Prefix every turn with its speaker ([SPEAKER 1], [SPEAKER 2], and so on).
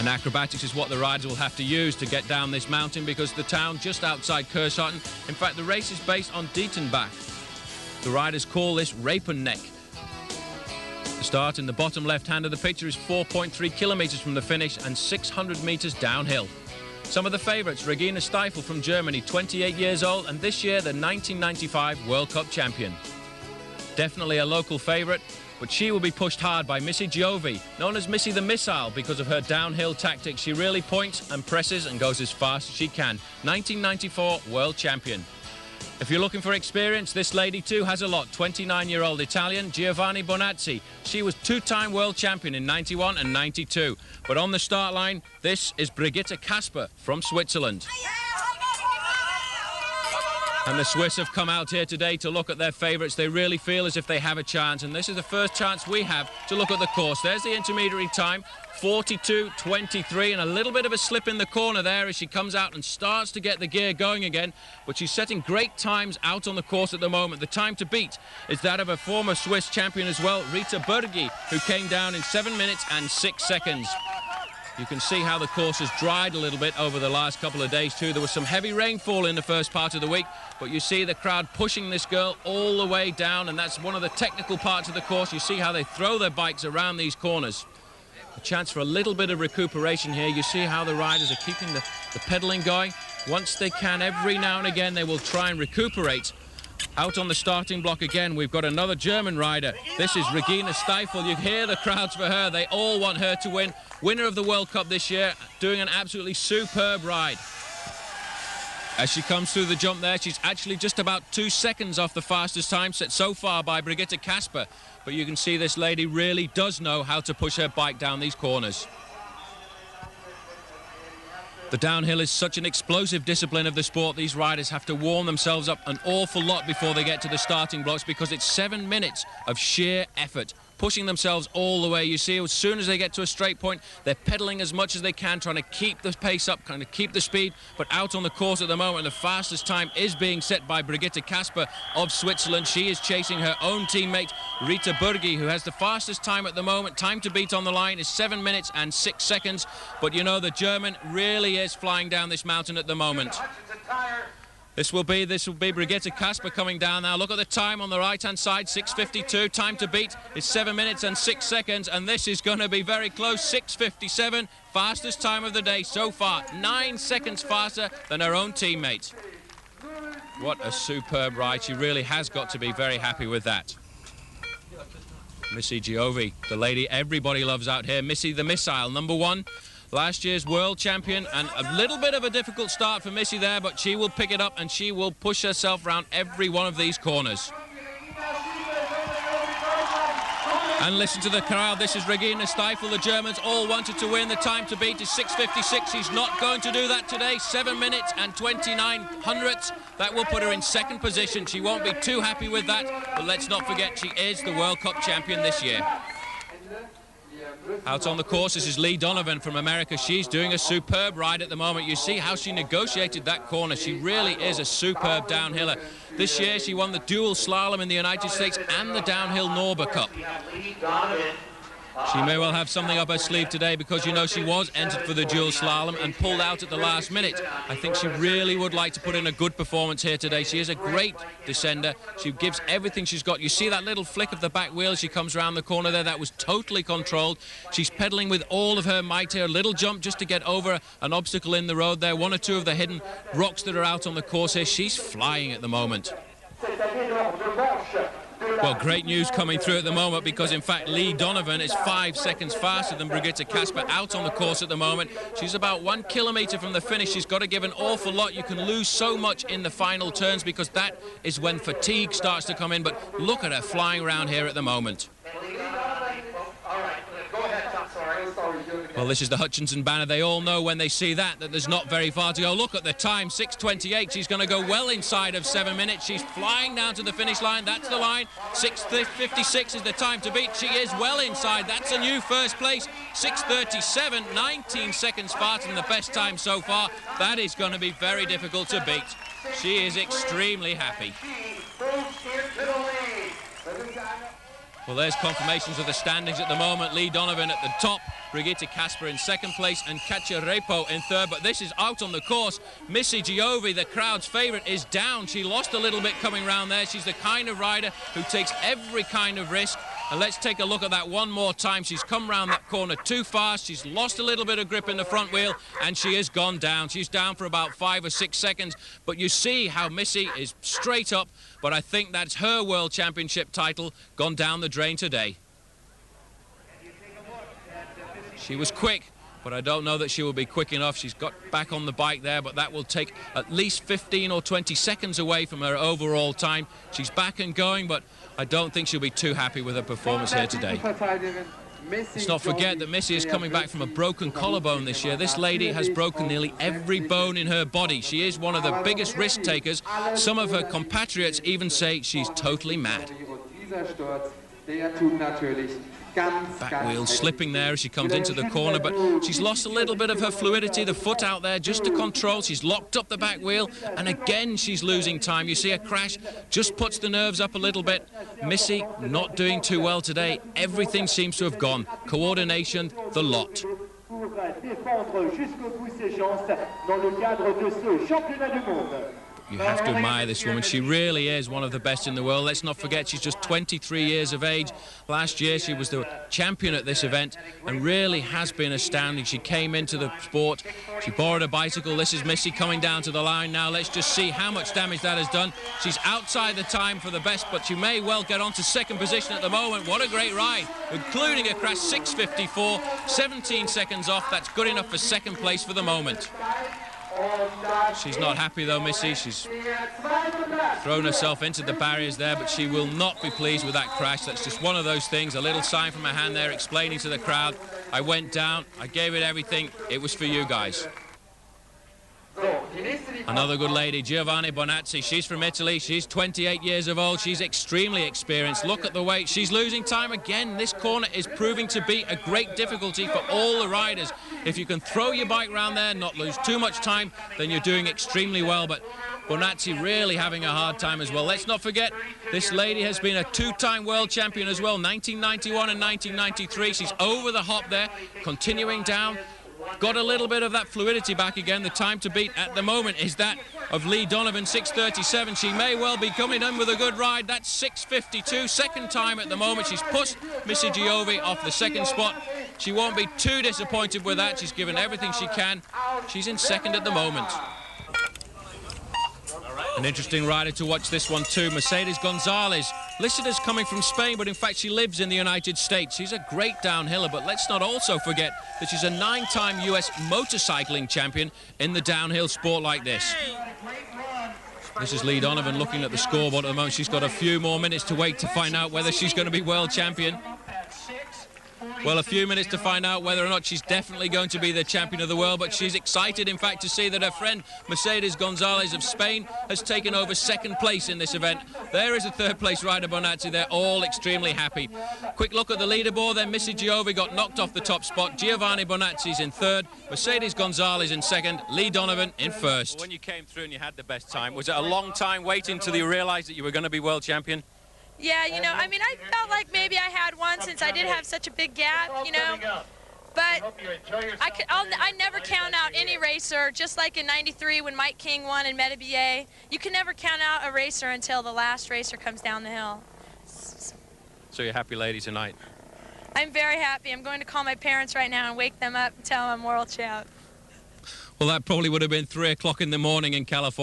[SPEAKER 1] And acrobatics is what the riders will have to use to get down this mountain, because the town just outside Kirchzarten, in fact, the race is based on Dietenbach. The riders call this Rapenneck. The start in the bottom left hand of the picture is 4.3 kilometers from the finish and 600 meters downhill. Some of the favourites: Regina Stiefel from Germany, 28 years old, and this year the 1995 World Cup champion. Definitely a local favourite, but she will be pushed hard by Missy Giovi, known as Missy the Missile because of her downhill tactics. She really points and presses and goes as fast as she can. 1994 World Champion. If you're looking for experience, this lady too has a lot. 29-year-old Italian Giovanni Bonazzi. She was two-time world champion in 91 and 92. But on the start line, this is Brigitte Kasper from Switzerland. And the Swiss have come out here today to look at their favourites. They really feel as if they have a chance, and this is the first chance we have to look at the course. There's the intermediary time, 42.23, and a little bit of a slip in the corner there as she comes out and starts to get the gear going again. But she's setting great times out on the course at the moment. The time to beat is that of a former Swiss champion as well, Rita Bergi, who came down in 7 minutes and 6 seconds. You can see how the course has dried a little bit over the last couple of days too. There was some heavy rainfall in the first part of the week, but you see the crowd pushing this girl all the way down, and that's one of the technical parts of the course. You see how they throw their bikes around these corners. A chance for a little bit of recuperation here. You see how the riders are keeping the pedalling going. Once they can, every now and again, they will try and recuperate. Out on the starting block again, we've got another German rider. This is Regina Stiefel. You hear the crowds for her. They all want her to win. Winner of the World Cup this year, doing an absolutely superb ride. As she comes through the jump there, she's actually just about 2 seconds off the fastest time set so far by Brigitte Kasper. But you can see this lady really does know how to push her bike down these corners. The downhill is such an explosive discipline of the sport. These riders have to warm themselves up an awful lot before they get to the starting blocks, because it's 7 minutes of sheer effort, pushing themselves all the way. You see, as soon as they get to a straight point, they're pedaling as much as they can, trying to keep the pace up, trying to keep the speed. But out on the course at the moment, the fastest time is being set by Brigitte Kasper of Switzerland. She is chasing her own teammate, Rita Bergi, who has the fastest time at the moment. Time to beat on the line is 7 minutes and 6 seconds. But you know, the German really is flying down this mountain at the moment. This will be Brigitte Kasper coming down now. Look at the time on the right-hand side, 6:52. Time to beat is 7 minutes and 6 seconds, and this is going to be very close. 6:57, fastest time of the day so far. 9 seconds faster than her own teammate. What a superb ride. She really has got to be very happy with that. Missy Giovi, the lady everybody loves out here. Missy the Missile, #1. Last year's world champion, and a little bit of a difficult start for Missy there, but she will pick it up and she will push herself around every one of these corners. And listen to the crowd. This is Regina Stiefel. The Germans all wanted to win. The time to beat is 6:56. She's not going to do that today. 7 minutes and 29 hundredths. That will put her in second position. She won't be too happy with that, but let's not forget she is the World Cup champion this year. Out on the course, this is Lee Donovan from America. She's doing a superb ride at the moment. You see how she negotiated that corner. She really is a superb downhiller. This year, she won the dual slalom in the United States and the downhill Norba Cup. She may well have something up her sleeve today, because you know she was entered for the dual slalom and pulled out at the last minute. I think she really would like to put in a good performance here today. She is a great descender. She gives everything she's got. You see that little flick of the back wheel as she comes around the corner there? That was totally controlled. She's pedaling with all of her might here. A little jump just to get over an obstacle in the road there. One or two of the hidden rocks that are out on the course here. She's flying at the moment. Well, great news coming through at the moment, because in fact Lee Donovan is 5 seconds faster than Brigitte Kasper out on the course at the moment. She's about 1 kilometre from the finish. She's got to give an awful lot. You can lose so much in the final turns, because that is when fatigue starts to come in. But look at her flying around here at the moment. Well, this is the Hutchinson banner. They all know when they see that there's not very far to go. Look at the time, 6:28. She's going to go well inside of 7 minutes. She's flying down to the finish line. That's the line. 6:56 is the time to beat. She is well inside. That's a new first place. 6:37, 19 seconds faster than the best time so far. That is going to be very difficult to beat. She is extremely happy. Well, there's confirmations of the standings at the moment. Lee Donovan at the top, Brigitte Kasper in second place, and Katja Repo in third. But this is out on the course. Missy Giovi, the crowd's favourite, is down. She lost a little bit coming round there. She's the kind of rider who takes every kind of risk. And let's take a look at that one more time. She's come round that corner too fast. She's lost a little bit of grip in the front wheel, and she has gone down. She's down for about 5 or 6 seconds. But you see how Missy is straight up. But I think that's her World Championship title gone down the drain today. She was quick, but I don't know that she will be quick enough. She's got back on the bike there, but that will take at least 15 or 20 seconds away from her overall time. She's back and going, but I don't think she'll be too happy with her performance here today. Let's not forget that Missy is coming back from a broken collarbone this year. This lady has broken nearly every bone in her body. She is one of the biggest risk takers. Some of her compatriots even say she's totally mad. Back wheel slipping there as she comes into the corner, but she's lost a little bit of her fluidity, the foot out there just to control. She's locked up the back wheel, and again she's losing time. You see a crash, just puts the nerves up a little bit. Missy not doing too well today. Everything seems to have gone. Coordination, the lot. You have to admire this woman. She really is one of the best in the world. Let's not forget she's just 23 years of age. Last year she was the champion at this event and really has been astounding. She came into the sport. She borrowed a bicycle. This is Missy coming down to the line now. Let's just see how much damage that has done. She's outside the time for the best, but she may well get on to second position at the moment. What a great ride, including a crash 6:54, 17 seconds off. That's good enough for second place for the moment. She's not happy though, Missy. She's thrown herself into the barriers there, but she will not be pleased with that crash. That's just one of those things. A little sign from her hand there explaining to the crowd, I went down, I gave it everything, it was for you guys. Another good lady, Giovanni Bonazzi. She's from Italy. She's 28 years of old. She's extremely experienced. Look at the way she's losing time again. This corner is proving to be a great difficulty for all the riders. If you can throw your bike around there, not lose too much time, then you're doing extremely well. But Bonazzi really having a hard time as well. Let's not forget, this lady has been a two-time world champion as well, 1991 and 1993. She's over the hop there, continuing down. Got a little bit of that fluidity back again. The time to beat at the moment is that of Lee Donovan, 6:37. She may well be coming in with a good ride. That's 6:52, second time at the moment. She's pushed Missy Giovi off the second spot. She won't be too disappointed with that. She's given everything she can. She's in second at the moment. An interesting rider to watch this one too, Mercedes Gonzalez. Listed as coming from Spain, but in fact she lives in the United States. She's a great downhiller, but let's not also forget that she's a 9-time US motorcycling champion in the downhill sport like this. This is Lee Donovan looking at the scoreboard at the moment. She's got a few more minutes to wait to find out whether she's going to be world champion. Well, a few minutes to find out whether or not she's definitely going to be the champion of the world, but she's excited, in fact, to see that her friend Mercedes Gonzalez of Spain has taken over second place in this event. There is a third-place rider, Bonazzi. They're all extremely happy. Quick look at the leaderboard then. Missy Giovi got knocked off the top spot. Giovanni Bonazzi's in third. Mercedes Gonzalez in second. Lee Donovan in first. When you came through and you had the best time, was it a long time waiting until you realised that you were going to be world champion?
[SPEAKER 2] Yeah, you know, I mean, I felt like maybe I had one since I did have such a big gap, you know. But I never count out any racer, just like in '93 when Mike King won in Metabier. You can never count out a racer until the last racer comes down the hill.
[SPEAKER 1] So you're happy lady tonight?
[SPEAKER 2] I'm very happy. I'm going to call my parents right now and wake them up and tell them I'm world champ.
[SPEAKER 1] Well, that probably would have been 3 o'clock in the morning in California.